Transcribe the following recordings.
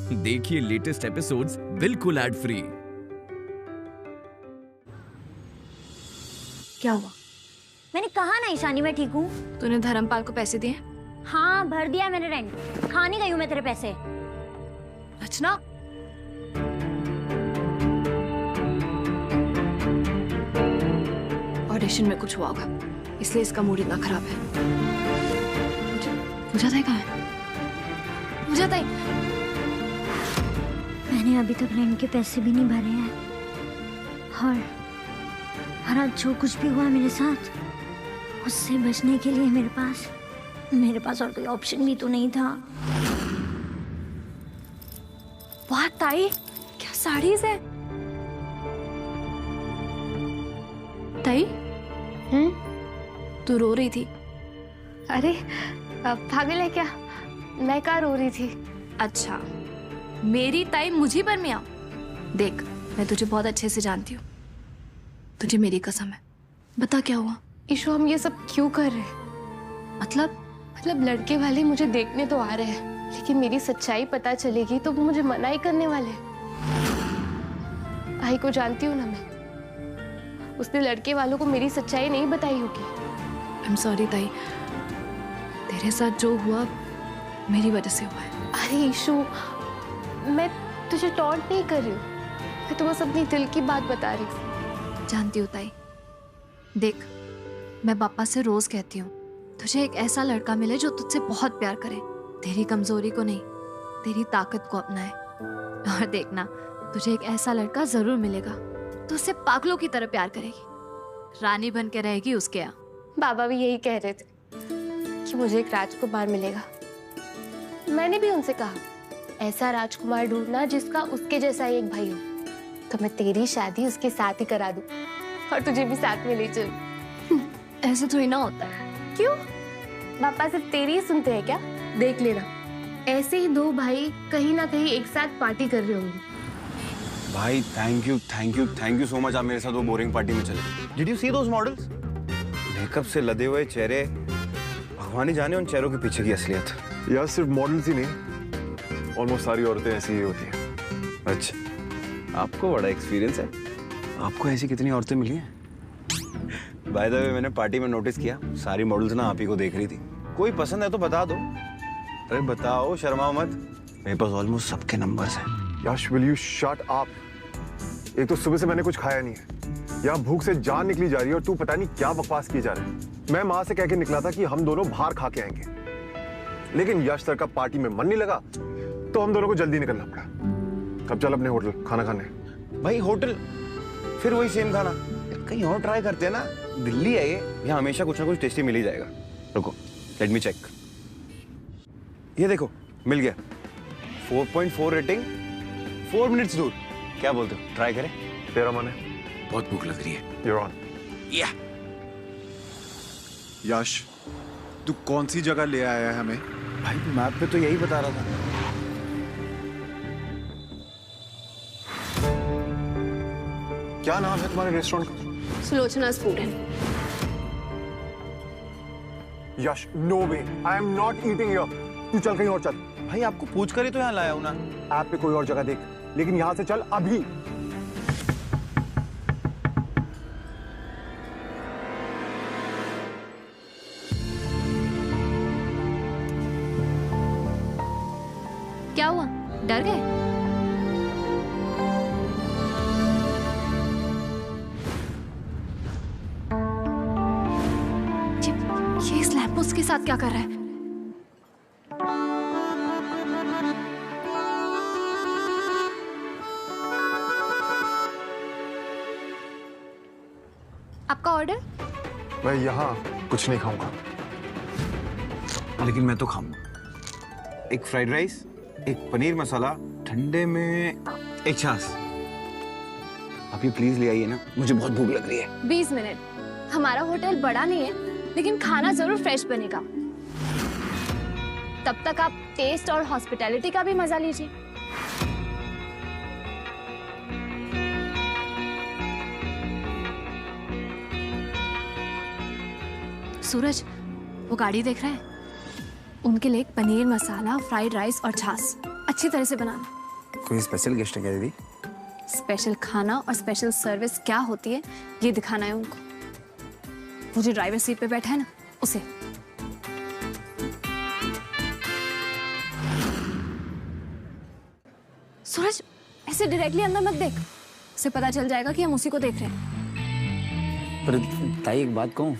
देखिए latest episodes बिल्कुल ad free. क्या हुआ? मैंने कहा ना ईशानी मैं ठीक हूँ। तूने धर्मपाल को पैसे दिए? हाँ भर दिया मैंने रेंट। खा नहीं गई हूँ मैं तेरे पैसे। रचना, ऑडिशन में कुछ हुआ होगा इसलिए इसका मूड इतना खराब है। पूजा ताई कहाँ है? पूजा ताई, मैंने अभी तक रेंट के पैसे भी नहीं भरे हैं और आज जो कुछ भी हुआ मेरे साथ उससे बचने के लिए मेरे पास और कोई ऑप्शन भी तो नहीं था। वाह ताई, क्या साड़ीज है ताई। तू रो रही थी? अरे पागल है क्या, मैं कहाँ रो रही थी। अच्छा, मेरी ताई मुझे पर में आओ। देख, मैं तुझे बहुत अच्छे से जानती हूँ, तुझे मेरी कसम है। बता क्या हुआ? ईशु, हम ये सब क्यों कर रहे हैं? मतलब लड़के वाले मुझे देखने तो आ रहे हैं, लेकिन मेरी सच्चाई पता चलेगी तो वो मुझे मना ही करने वाले हैं। भाई को जानती हूँ ना मैं, उसने लड़के वालों को मेरी सच्चाई नहीं बताई होगी। आई एम सॉरी ताई, तेरे साथ जो हुआ मेरी वजह से हुआ है। अरे ईशु, मैं तुझे टॉन्ट नहीं कर रही हूँ, मैं तो बस अपनी दिल की बात बता रही थी। जानती हूँ ताई, देख मैं पापा से रोज कहती हूँ तुझे एक ऐसा लड़का मिले जो तुझसे बहुत प्यार करे, तेरी कमजोरी को नहीं तेरी ताकत को अपनाए। और देखना, तुझे एक ऐसा लड़का जरूर मिलेगा तो उससे पागलों की तरह प्यार करेगी, रानी बन के रहेगी उसके यहाँ। बाबा भी यही कह रहे थे कि मुझे एक राजकुमार मिलेगा। मैंने भी उनसे कहा ऐसा राजकुमार ढूंढना जिसका उसके जैसा एक भाई हो, तो मैं तेरी शादी उसके साथ ही करा दूं और तुझे भी साथ में ले चलूं। ऐसे थोड़ी ना होता है। क्यों? पापा सिर्फ तेरी ही सुनते हैं क्या? देख लेना, ऐसे ही दो भाई कहीं ना कहीं एक साथ पार्टी कर रहे होंगे। भाई थैंक यू सो मच। आप मेरे साथ वो बोरिंग पार्टी में चले। Did you see those models? Makeup से लदे हुए चेहरे, भगवान ही जाने उन चेहरों के पीछे की असलियत। यार सिर्फ मॉडल्स ही नहीं, ऑलमोस्ट सारी औरतें ऐसी ही होती हैं। अच्छा, आपको बड़ा एक्सपीरियंस है। आपको ऐसी कितनी औरतें मिली हैं? बाय द वे, मैंने पार्टी में नोटिस किया सारी मॉडल्स ना आप ही को देख रही थी। कोई पसंद है तो बता दो। अरे बताओ, शर्माओ मत, मेरे पास ऑलमोस्ट सबके नंबर्स हैं। यश, विल यू शट अप? एक तो सुबह से मैंने कुछ खाया नहीं है, यहाँ भूख से जान निकली जा रही है और तू पता नहीं क्या बकवास किए जा रहे है। मैं माँ से कह के निकला था कि हम दोनों बाहर खा के आएंगे, लेकिन यश सर का पार्टी में मन नहीं लगा तो हम दोनों को जल्दी निकलना पड़ा। अब चल अपने होटल खाना खाने। भाई होटल, फिर वही सेम खाना? कहीं और ट्राई करते हैं ना, दिल्ली है ये, यहाँ हमेशा कुछ ना कुछ टेस्टी मिल ही जाएगा। रुको, लेट मी चेक। ये देखो, मिल गया। 4.4 रेटिंग, 4 मिनट्स दूर। क्या बोलते हो, ट्राई करें? तेरा मन है? बहुत भूख लग रही है। You're on. या यश, तू कौन सी जगह ले आया है हमें? भाई मैप पे तो यही बता रहा था। क्या नाम है तुम्हारे रेस्टोरेंट का? Sulochana's food end. Yash, no way, I am not eating here. तू चल कहीं और चल। भाई आपको पूछ कर ही तो यहाँ लाया हूँ ना। ऐप पे कोई और जगह देख, लेकिन यहाँ से चल अभी। क्या हुआ, डर गए? ये इस लैंपोस्ट के साथ क्या कर रहा है? आपका ऑर्डर? मैं यहाँ कुछ नहीं खाऊंगा। लेकिन मैं तो खाऊंगा। एक फ्राइड राइस, एक पनीर मसाला, ठंडे में एक छाछ। आप ये प्लीज ले आइए ना, मुझे बहुत भूख लग रही है। 20 मिनट। हमारा होटल बड़ा नहीं है, लेकिन खाना जरूर फ्रेश बनेगा। तब तक आप टेस्ट और हॉस्पिटैलिटी का भी मजा लीजिए। सूरज, वो गाड़ी देख रहा है? उनके लिए एक पनीर मसाला, फ्राइड राइस और छाछ। अच्छी तरह से बनाना। कोई स्पेशल गेस्ट है क्या दीदी? स्पेशल खाना और स्पेशल सर्विस क्या होती है ये दिखाना है उनको। वो जो ड्राइवर सीट पे बैठा है ना, उसे। सूरज, ऐसे डायरेक्टली अंदर मत देख, उसे पता चल जाएगा कि हम उसी को देख रहे हैं। पर ताई एक बात कहूँ,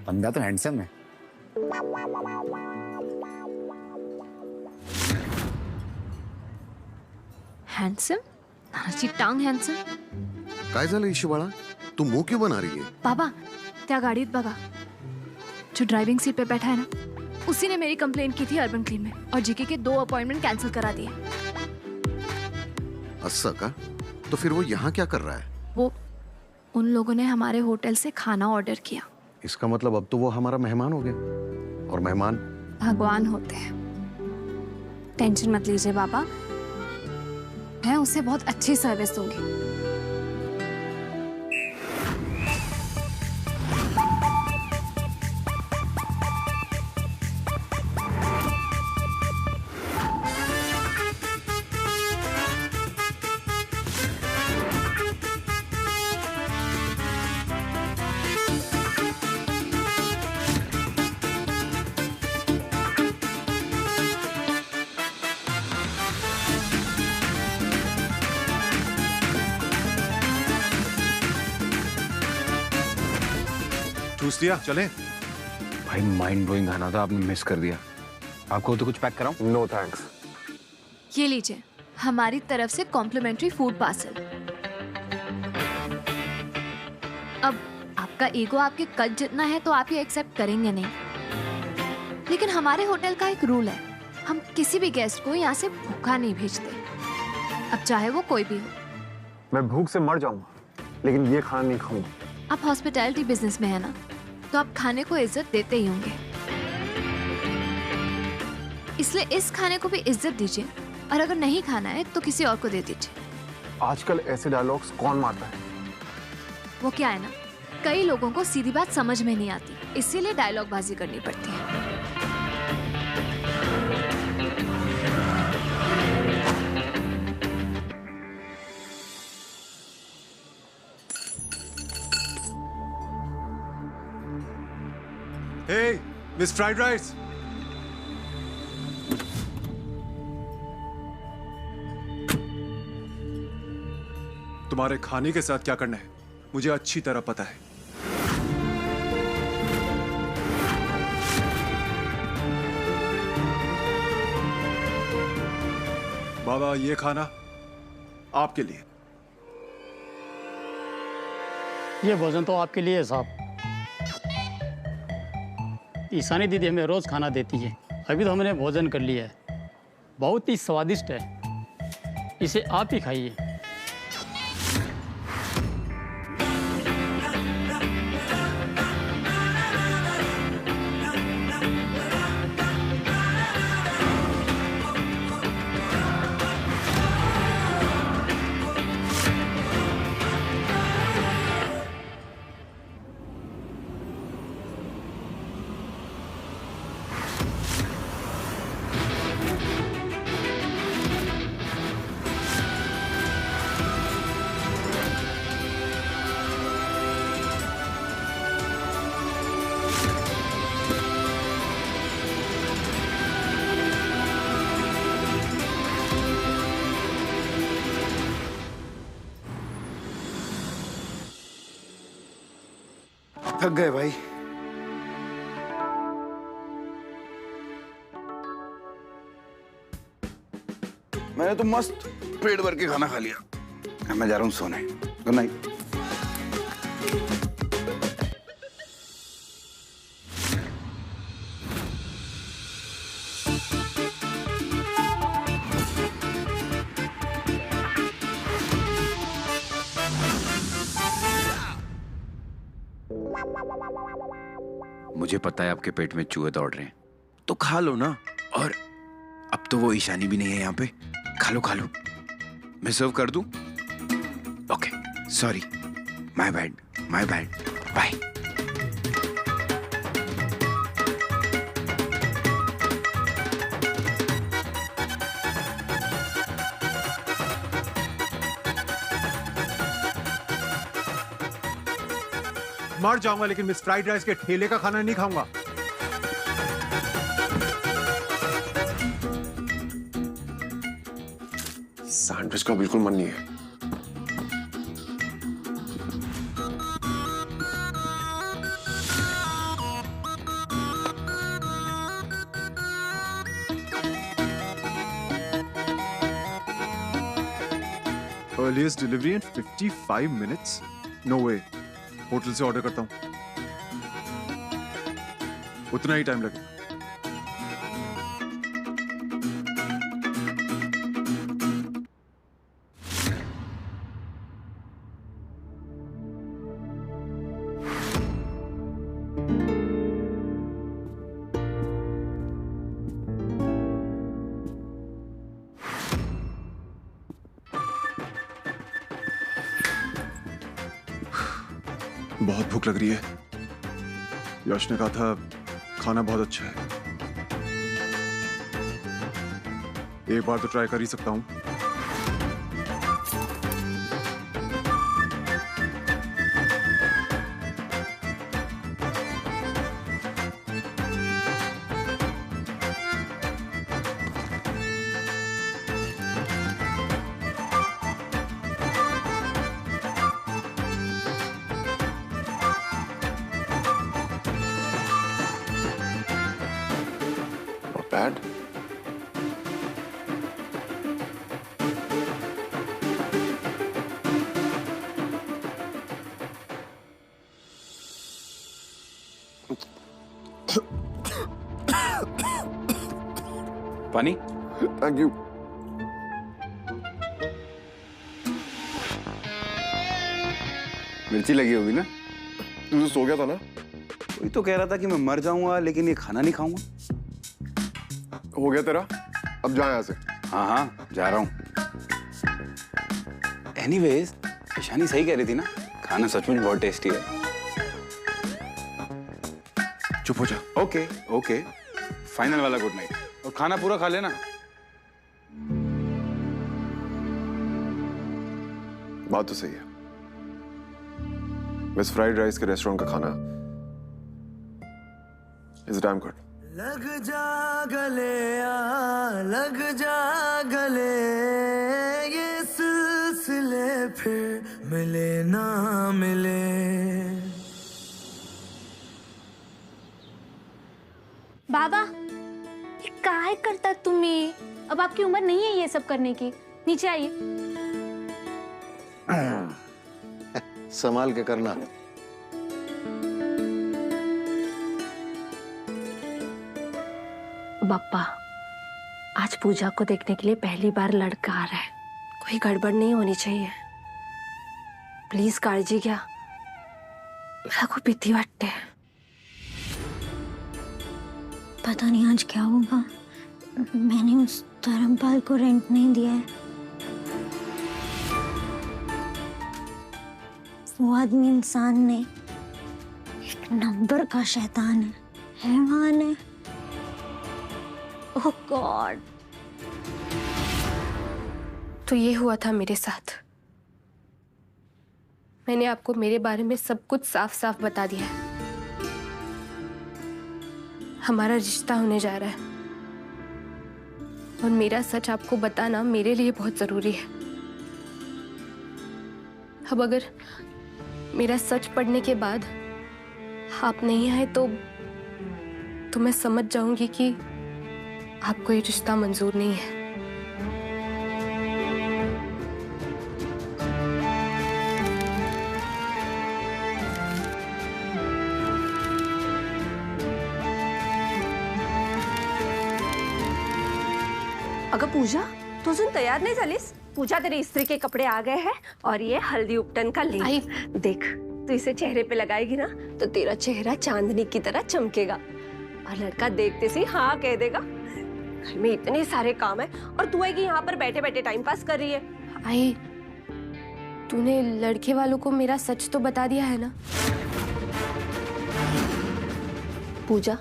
बंदा तो हैंडसम है। हँडसम? नानाची टांग हँडसम? काय झालं इशू बाळा? तू मुंह क्यों बना रही है? बाबा, त्या गाडीत बघा, जो ड्राइविंग सीट पे बैठा है ना, उसी ने मेरी कंप्लेंट की थी अर्बन क्लीन में और जीके के 2 अपॉइंटमेंट कैंसिल करा दिए। असं का? तो फिर वो यहाँ क्या कर रहा है? वो उन लोगों ने हमारे होटल से खाना ऑर्डर किया। इसका मतलब अब तो वो हमारा मेहमान हो गया, और मेहमान भगवान होते हैं। टेंशन मत लीजिए बाबा, मैं उसे बहुत अच्छी सर्विस दूंगी। चूस लिया, चलें? भाई माइंड ब्लोइंग खाना था, आपने मिस कर दिया। आपको तो कुछ पैक कराऊं? No thanks. ये लीजिए हमारी तरफ से कॉम्प्लीमेंट्री फूड पार्सल। अब आपका ईगो आपके कद जितना है तो आप ये एक्सेप्ट करेंगे नहीं, लेकिन हमारे होटल का एक रूल है, हम किसी भी गेस्ट को यहाँ से भूखा नहीं भेजते, अब चाहे वो कोई भी हो। मैं भूख से मर जाऊंगा, लेकिन ये खाना नहीं खाऊंगा। आप हॉस्पिटैलिटी बिजनेस में है ना, तो आप खाने को इज्जत देते ही होंगे, इसलिए इस खाने को भी इज्जत दीजिए, और अगर नहीं खाना है तो किसी और को दे दीजिए। आजकल ऐसे डायलॉग्स कौन मारता है? वो क्या है ना, कई लोगों को सीधी बात समझ में नहीं आती, इसीलिए डायलॉग बाजी करनी पड़ती है। Hey, Miss Fried Rice. तुम्हारे खाने के साथ क्या करना है मुझे अच्छी तरह पता है। बाबा, ये खाना आपके लिए। ये भोजन तो आपके लिए है साहब। ईशानी दीदी हमें रोज खाना देती है, अभी तो हमने भोजन कर लिया है, बहुत ही स्वादिष्ट है, इसे आप ही खाइए। थक गए भाई। मैंने तो मस्त पेट भर के खाना खा लिया, अब मैं जा रहा हूँ सोने। Good night. मुझे पता है आपके पेट में चूहे दौड़ रहे हैं, तो खा लो ना। और अब तो वो ईशानी भी नहीं है यहाँ पे, खा लो खा लो। मैं सर्व कर दूं? Okay, sorry, my bad, bye. मर जाऊंगा लेकिन मिस फ्राइड राइस के ठेले का खाना नहीं खाऊंगा। सैंडविच का बिल्कुल मन नहीं है। अर्लीस्ट डिलीवरी इन 55 मिनट्स। नो वे, होटल से ऑर्डर करता हूँ, उतना ही टाइम लगेगा। बहुत भूख लग रही है। यश ने कहा था खाना बहुत अच्छा है, एक बार तो ट्राई कर ही सकता हूं। Bad. पानी? Thank you. मिर्ची लगी होगी ना? तू तो सो गया था ना? वही तो कह रहा था कि मैं मर जाऊंगा लेकिन ये खाना नहीं खाऊंगा। हो गया तेरा, अब जा यहाँ से। हाँ हाँ जा रहा हूँ। एनीवेज ईशानी सही कह रही थी ना, खाना सचमुच बहुत टेस्टी है। चुप हो जा। ओके ओके, फाइनल वाला गुड नाइट। और खाना पूरा खा लेना। बात तो सही है। मिस फ्राइड राइस के रेस्टोरेंट का खाना इज डैम गुड। लग जा गले आ, लग जा गले, ये सिलसिले फिर मिले ना मिले। बाबा ये काय करता तुम्ही? अब आपकी उम्र नहीं है ये सब करने की। नीचे आइए। संभाल के करना। बाप्पा, आज पूजा को देखने के लिए पहली बार लड़का आ रहा है। कोई गड़बड़ नहीं होनी चाहिए। प्लीज काळजी घ्या, मला खूप भीती वाटते। पता नहीं आज क्या होगा। मैंने उस धर्मपाल को रेंट नहीं दिया है। वो आदमी इंसान नहीं, एक नंबर का शैतान है, हैवान है। ओह गॉड। तो ये हुआ था मेरे साथ। मैंने आपको मेरे बारे में सब कुछ साफ साफ बता दिया है। हमारा रिश्ता होने जा रहा है और मेरा सच आपको बताना मेरे लिए बहुत जरूरी है। अब अगर मेरा सच पढ़ने के बाद आप नहीं आए तो मैं समझ जाऊंगी कि आपको ये रिश्ता मंजूर नहीं है। अगं पूजा, तू अजून तयार नाही झालीस? पूजा, तेरे इस्त्री के कपड़े आ गए हैं और ये हल्दी उपटन का लेप। देख, तू इसे चेहरे पे लगाएगी ना तो तेरा चेहरा चांदनी की तरह चमकेगा और लड़का देखते से हाँ कह देगा। घर में इतने सारे काम है और तू आएगी यहाँ पर बैठे बैठे टाइम पास कर रही है। आई, तूने लड़के वालों को मेरा सच तो बता दिया है ना? पूजा,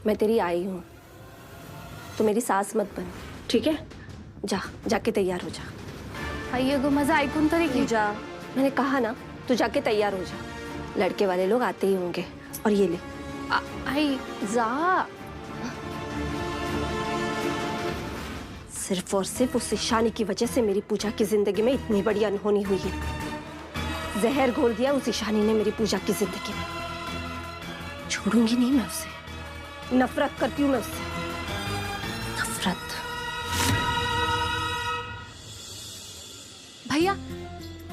मैं तेरी आई हूँ, तो मेरी सास मत बन, ठीक है? जाके तैयार हो जा। आई अगं माझं ऐकून तरी घे। पूजा, मैंने कहा ना, तू जाके तैयार हो जा। लड़के वाले लोग आते ही होंगे। और ये ले। आई जा। सिर्फ और सिर्फ उस ईशानी की वजह से मेरी पूजा की जिंदगी में इतनी बड़ी अनहोनी हुई है। जहर घोल दिया उस ईशानी ने मेरी पूजा की जिंदगी में। छोड़ूंगी नहीं मैं उसे। नफरत करती हूँ मैं उससे, नफरत। भैया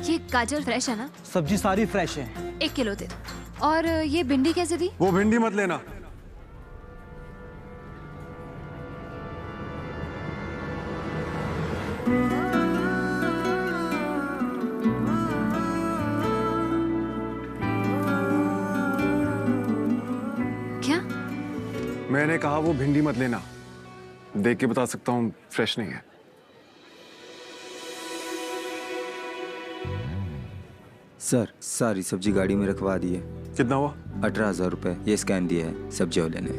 ये गाजर फ्रेश है ना? सब्जी सारी फ्रेश है। 1 किलो दे दो। और ये भिंडी कैसे दी? वो भिंडी मत लेना। क्या? मैंने कहा वो भिंडी मत लेना। देख के बता सकता हूँ फ्रेश नहीं है। सर सारी सब्जी गाड़ी में रखवा दी है। कितना हुआ? 18,000 रुपए। ये स्कैन दिया है सब्जी वाले ने।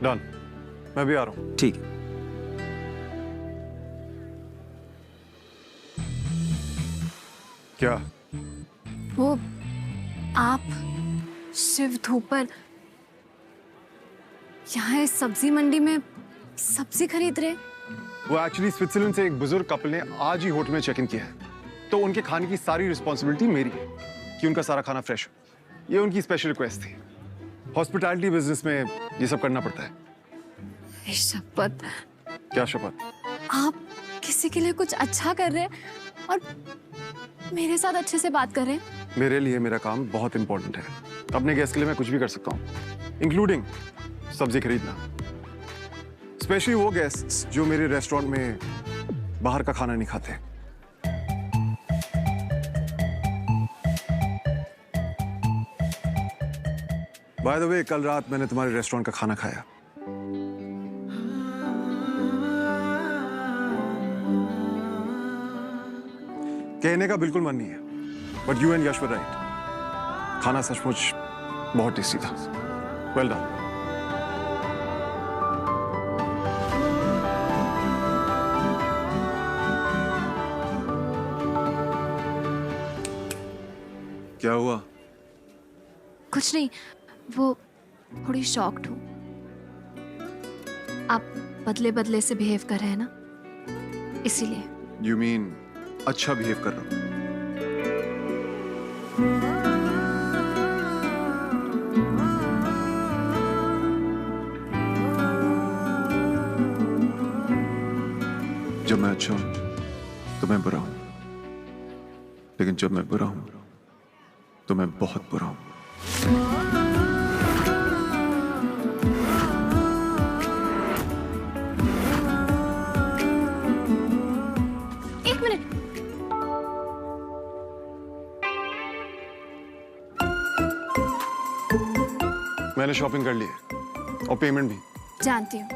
डन, मैं भी आ रहा हूँ। ठीक है। क्या? वो आप शिव धूपर यहाँ इस सब्जी मंडी में सब्जी खरीद रहे? वो एक्चुअली स्विट्जरलैंड से एक बुजुर्ग कपल ने आज ही होटल में चेक इन किया है, तो उनके खाने की सारी रिस्पॉन्सिबिलिटी मेरी है कि उनका सारा खाना फ्रेश हो। ये उनकी स्पेशल रिक्वेस्ट थी। हॉस्पिटैलिटी बिजनेस में ये सब करना पड़ता है। शपथ। क्या शपथ? आप किसी के लिए कुछ अच्छा कर रहे हैं और मेरे साथ अच्छे से बात कर रहे हैं। मेरे लिए मेरा काम बहुत इंपॉर्टेंट है। अपने गेस्ट के लिए मैं कुछ भी कर सकता हूँ, इंक्लूडिंग सब्जी खरीदना। स्पेशली वो गेस्ट्स जो मेरे रेस्टोरेंट में बाहर का खाना नहीं खाते। बाय द वे, कल रात मैंने तुम्हारे रेस्टोरेंट का खाना खाया। कहने का बिल्कुल मन नहीं है, but you and Yash were right. खाना सचमुच बहुत टेस्टी था। Well done. क्या हुआ? कुछ नहीं, वो थोड़ी शॉक्ड हूँ। आप बदले बदले से बिहेव कर रहे हैं ना, इसीलिए। यू मीन अच्छा बिहेव कर रहा हूं? जब मैं अच्छा हूं तो मैं बुरा हूं, लेकिन जब मैं बुरा हूं तो मैं बहुत बुरा हूं। एक मिनट। मैंने शॉपिंग कर ली है और पेमेंट भी। जानती हूँ,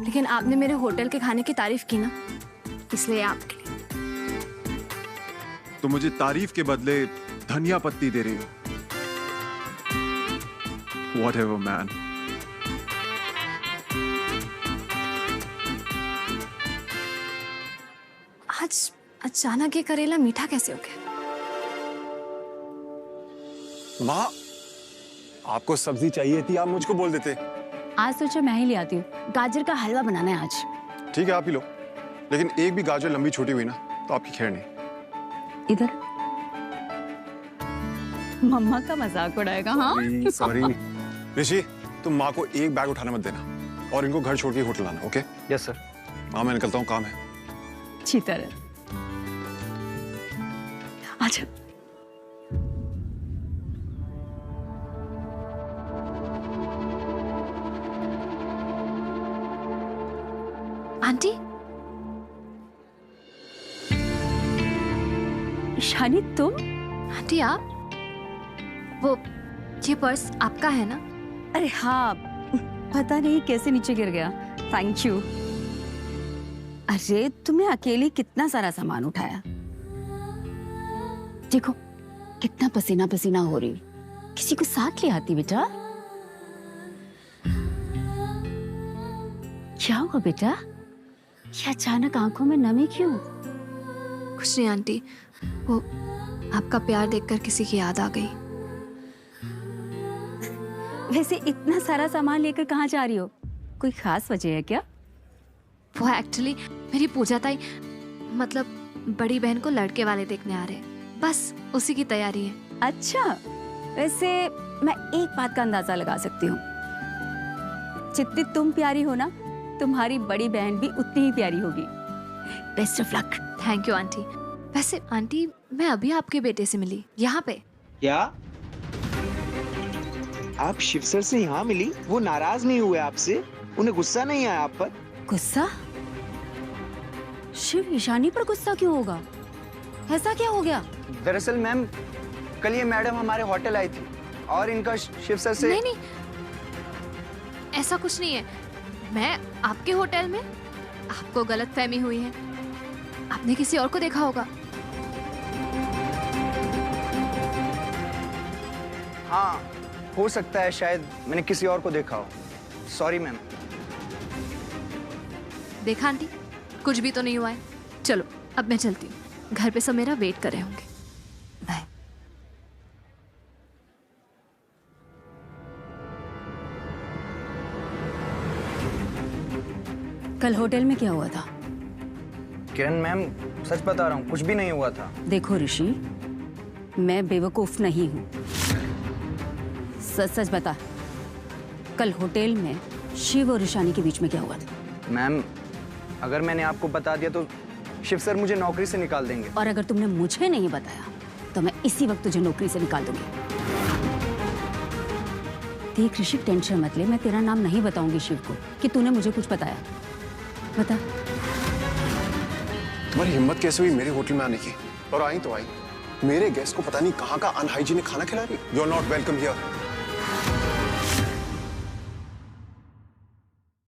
लेकिन आपने मेरे होटल के खाने की तारीफ की ना, इसलिए आपके लिए। तो मुझे तारीफ के बदले धनिया पत्ती दे रही हो। Whatever, man. आज अचानक ये करेला मीठा कैसे हो गया? माँ, आपको सब्जी चाहिए थी, आप मुझको बोल देते। आज सोचा मैं ही ले आती हूँ। गाजर का हलवा बनाना है आज। ठीक है, आप ही लो, लेकिन एक भी गाजर लंबी छोटी हुई ना तो आपकी खैर नहीं। इधर मम्मा का मजाक उड़ाएगा। हाँ सॉरी ऋषि, तुम माँ को एक बैग उठाने मत देना और इनको घर छोड़ के होटल आना। ओके? Yes sir. हाँ, मैं निकलता हूँ, काम है। अच्छी तरह। अच्छा, आंटी। ईशानी तुम? आंटी आप? वो ये पर्स आपका है ना? अरे हाँ, पता नहीं कैसे नीचे गिर गया। Thank you. अरे तुमने अकेले कितना सारा सामान उठाया। देखो कितना पसीना पसीना हो रही। किसी को साथ ले आती बेटा। क्या हुआ बेटा? ये अचानक आंखों में नमी क्यों? कुछ नहीं आंटी, वो आपका प्यार देखकर किसी की याद आ गई। वैसे इतना सारा सामान लेकर कहाँ जा रही हो? कोई खास वजह है क्या? वो एक्चुअली मेरी पूजा ताई, मतलब बड़ी बहन को लड़के वाले देखने आ रहे हैं, बस उसी की तैयारी है। अच्छा, वैसे मैं एक बात का अंदाजा लगा सकती हूँ, जितनी तुम प्यारी हो ना, तुम्हारी बड़ी बहन भी उतनी ही प्यारी होगी। Best of luck. Thank you aunty. वैसे आंटी, मैं अभी आपके बेटे से मिली यहाँ पे। क्या आप शिव सर से यहाँ मिली? वो नाराज नहीं हुए आपसे? उन्हें गुस्सा नहीं आया आप पर? गुस्सा? शिव ईशानी पर गुस्सा क्यों होगा? ऐसा क्या हो गया? दरअसल मैम, कल ये मैडम हमारे होटल आई थी और इनका शिव सर से नहीं, ऐसा कुछ नहीं है। मैं आपके होटल में? आपको गलतफहमी हुई है, आपने किसी और को देखा होगा। हाँ, हो सकता है, शायद मैंने किसी और को देखा हो। Sorry ma'am. देखा आंटी, कुछ भी तो नहीं हुआ है। चलो अब मैं चलती हूँ, घर पे सब मेरा वेट कर रहे होंगे। बाय। कल होटल में क्या हुआ था? किरण मैम, सच बता रहा हूँ, कुछ भी नहीं हुआ था। देखो ऋषि, मैं बेवकूफ नहीं हूँ। सच सच बता, कल होटल में शिव और ईशानी के बीच में क्या हुआ था? मैम, अगर मैंने आपको बता दिया तो शिव सर मुझे नौकरी से निकाल देंगे। और अगर तुमने मुझे नहीं बताया तो मैं इसी वक्त तुझे नौकरी से निकाल दूंगी। देख ऋषि, टेंशन मत ले, मैं तेरा नाम नहीं बताऊंगी शिव को कि तूने मुझे कुछ बताया। बता। तुम्हारी हिम्मत कैसे हुई मेरे होटल में आने की? और आई तो आई, मेरे गेस्ट को पता नहीं कहाँ का अनहाइजीनिक खाना खिला रही। You are not welcome here.